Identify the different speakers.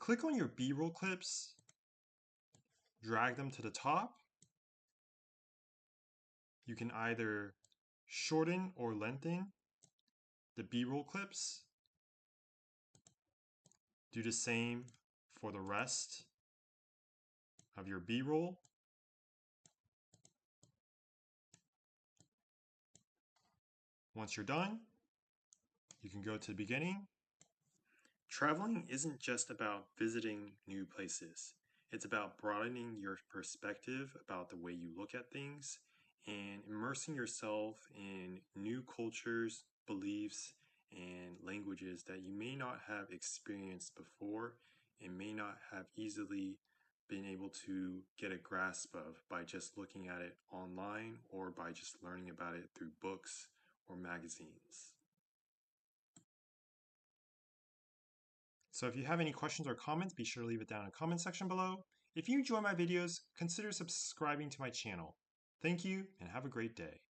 Speaker 1: Click on your B-roll clips, drag them to the top. You can either shorten or lengthen the B-roll clips. Do the same for the rest of your B-roll. Once you're done, you can go to the beginning. Traveling isn't just about visiting new places. It's about broadening your perspective about the way you look at things and immersing yourself in new cultures, beliefs, and languages that you may not have experienced before and may not have easily been able to get a grasp of by just looking at it online or by just learning about it through books or magazines. So if you have any questions or comments, be sure to leave it down in the comment section below. If you enjoy my videos, consider subscribing to my channel. Thank you and have a great day.